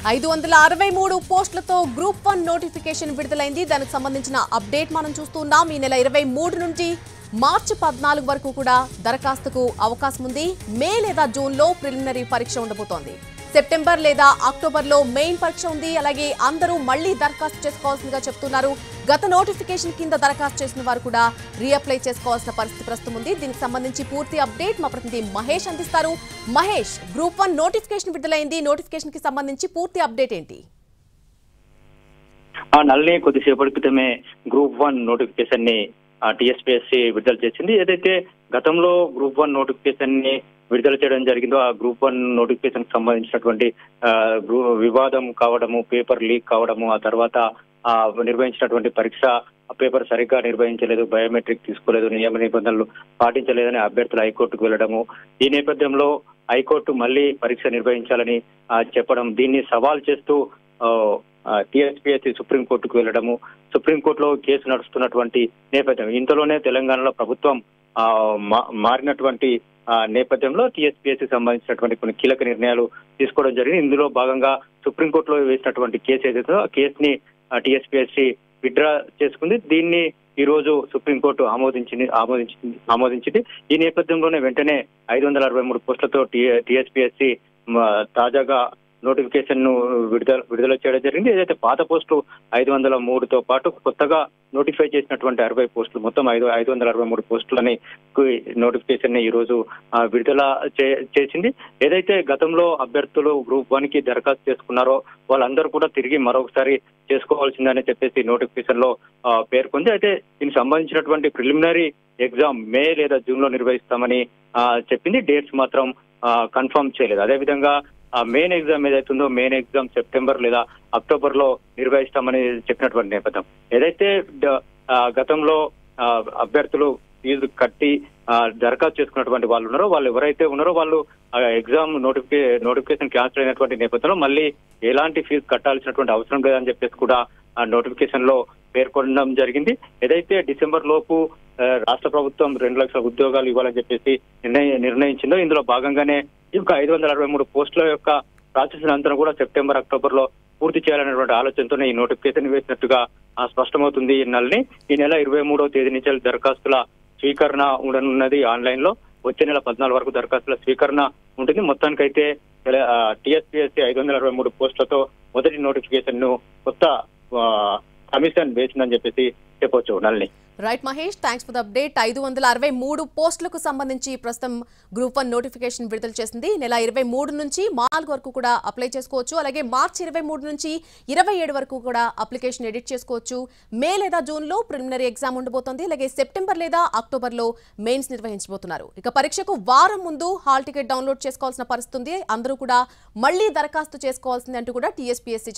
563 పోస్టులతో group 1 notification విడుదలైంది. దానికి సంబంధించిన అప్డేట్ మనం చూస్తున్నాం. ఈ నెల 23 నుంచి మార్చి 14 వరకు కూడా దరఖాస్తుకు అవకాశం ఉంది. మే లేదా జూన్ లో ప్రిలిమినరీ పరీక్ష ఉండబోతోంది. సెప్టెంబర్ లేదా అక్టోబర్ లో మెయిన్ పరీక్ష ఉంది. అలాగే అందరూ మళ్లీ దరఖాస్తు చేసుకోవాల్సిందిగా చెప్తున్నారు. గత నోటిఫికేషన్ కింద దరఖాస్తు చేసిన వారు కూడా రీఅప్లై చేసుకోవాల్సిన పరిస్థితి ప్రస్తుతం ఉంది. దీనికి సంబంధించి పూర్తి అప్డేట్ మా ప్రతినిధి మహేష్ అందిస్తారు. మహేష్, గ్రూప్ 1 నోటిఫికేషన్ విడుదలైంది. నోటిఫికేషన్ కి సంబంధించి పూర్తి అప్డేట్ ఏంటి? నల్లి కొద్దిసేపటి క్రితమే గ్రూప్ 1 నోటిఫికేషన్ ని టీఎస్పీఎస్సీ విడుదల చేసింది. ఏదైతే గతంలో గ్రూప్ 1 నోటిఫికేషన్ ని విడుదల చేయడం జరిగిందో ఆ గ్రూప్ 1 నోటిఫికేషన్ కి సంబంధించినటువంటి వివాదం కావడము, పేపర్ లీక్ కావడము, ఆ తర్వాత నిర్వహించినటువంటి పరీక్ష పేపర్ సరిగ్గా నిర్వహించలేదు, బయోమెట్రిక్ తీసుకోలేదు, నియమ నిబంధనలు పాటించలేదని అభ్యర్థులు హైకోర్టుకు వెళ్లడము. ఈ నేపథ్యంలో హైకోర్టు మళ్లీ పరీక్ష నిర్వహించాలని చెప్పడం, దీన్ని సవాల్ చేస్తూ టీఎస్పీఎస్సీ సుప్రీంకోర్టుకు వెళ్లడము, సుప్రీంకోర్టులో కేసు నడుస్తున్నటువంటి నేపథ్యం. ఇంతలోనే తెలంగాణలో ప్రభుత్వం మారినటువంటి నేపథ్యంలో టీఎస్పీఎస్సీ సంబంధించినటువంటి కొన్ని కీలక నిర్ణయాలు తీసుకోవడం జరిగింది. ఇందులో భాగంగా సుప్రీంకోర్టులో వేసినటువంటి కేసు ఏదైతే ఆ కేసుని టీఎస్పీఎస్సీ విత్డ్రా చేసుకుంది. దీన్ని ఈ రోజు సుప్రీంకోర్టు ఆమోదించింది. ఈ నేపథ్యంలోనే వెంటనే 563 పోస్టులతో టీఎస్పీఎస్సీ తాజాగా నోటిఫికేషన్ ను విడుదల చేయడం జరిగింది. ఏదైతే పాత పోస్టులు 503తో పాటు కొత్తగా నోటిఫై చేసినటువంటి 60 పోస్టులు, మొత్తం 563 పోస్టులని నోటిఫికేషన్ ని ఈ రోజు విడుదల చేసింది. ఏదైతే గతంలో అభ్యర్థులు గ్రూప్ 1 కి దరఖాస్తు చేసుకున్నారో వాళ్ళందరూ కూడా తిరిగి మరొకసారి చేసుకోవాల్సిందని చెప్పేసి నోటిఫికేషన్ లో పేర్కొంది. అయితే దీనికి సంబంధించినటువంటి ప్రిలిమినరీ ఎగ్జామ్ మే లేదా జూన్ లో నిర్వహిస్తామని చెప్పింది. డేట్స్ మాత్రం కన్ఫర్మ్ చేయలేదు. అదేవిధంగా మెయిన్ ఎగ్జామ్ ఏదైతుందో మెయిన్ ఎగ్జామ్ సెప్టెంబర్ లేదా అక్టోబర్ లో నిర్వహిస్తామని చెప్పినటువంటి నేపథ్యం. ఏదైతే గతంలో అభ్యర్థులు ఫీజు కట్టి దరఖాస్తు చేసుకున్నటువంటి వాళ్ళు ఉన్నారో వాళ్ళు ఎవరైతే ఉన్నారో వాళ్ళు ఎగ్జామ్ నోటిఫికేషన్ క్యాన్సిల్ అయినటువంటి నేపథ్యంలో మళ్ళీ ఎలాంటి ఫీజు కట్టాల్సినటువంటి అవసరం లేదని చెప్పేసి కూడా నోటిఫికేషన్ లో పేర్కొనడం జరిగింది. ఏదైతే డిసెంబర్ లోపు రాష్ట్ర ప్రభుత్వం 2 లక్షల ఉద్యోగాలు ఇవ్వాలని చెప్పేసి నిర్ణయించిందో ఇందులో భాగంగానే ఈ యొక్క 563 పోస్టుల యొక్క ప్రాసెస్ అంతా కూడా సెప్టెంబర్ అక్టోబర్ లో పూర్తి చేయాలనేటువంటి ఆలోచనతోనే ఈ నోటిఫికేషన్ వేసినట్టుగా స్పష్టమవుతుంది. ఈ నెల 23వ తేదీ నుంచి దరఖాస్తుల స్వీకరణ ఉండనున్నది ఆన్లైన్ లో. వచ్చే నెల 14 వరకు దరఖాస్తుల స్వీకరణ ఉంటుంది. మొత్తానికైతే టీఎస్పీఎస్సీ 563 పోస్టులతో మొదటి నోటిఫికేషన్ ను కొత్త కమిషన్ వేసిందని చెప్పేసి చెప్పొచ్చు. నల్ని right Mahesh, thanks for the update. 563 పోస్టులకు సంబంధించి ప్రస్తుతం గ్రూప్ 1 నోటిఫికేషన్ విడుదల చేసింది. నెల 23 నుంచి 4 వరకు కూడా అప్లై చేసుకోవచ్చు. అలాగే మార్చి 23 నుంచి 27 వరకు కూడా అప్లికేషన్ ఎడిట్ చేసుకోవచ్చు. మే లేదా జూన్ లో ప్రిలిమినరీ ఎగ్జామ్ ఉండబోతోంది. అలాగే సెప్టెంబర్ లేదా అక్టోబర్ లో మెయిన్స్ నిర్వహించబోతున్నారు. ఇక పరీక్షకు వారం ముందు హాల్ టికెట్ డౌన్లోడ్ చేసుకోవాల్సిన పరిస్థితి ఉంది. అందరూ కూడా మళ్లీ దరఖాస్తు చేసుకోవాల్సింది అంటూ కూడా టీఎస్పీఎస్సీ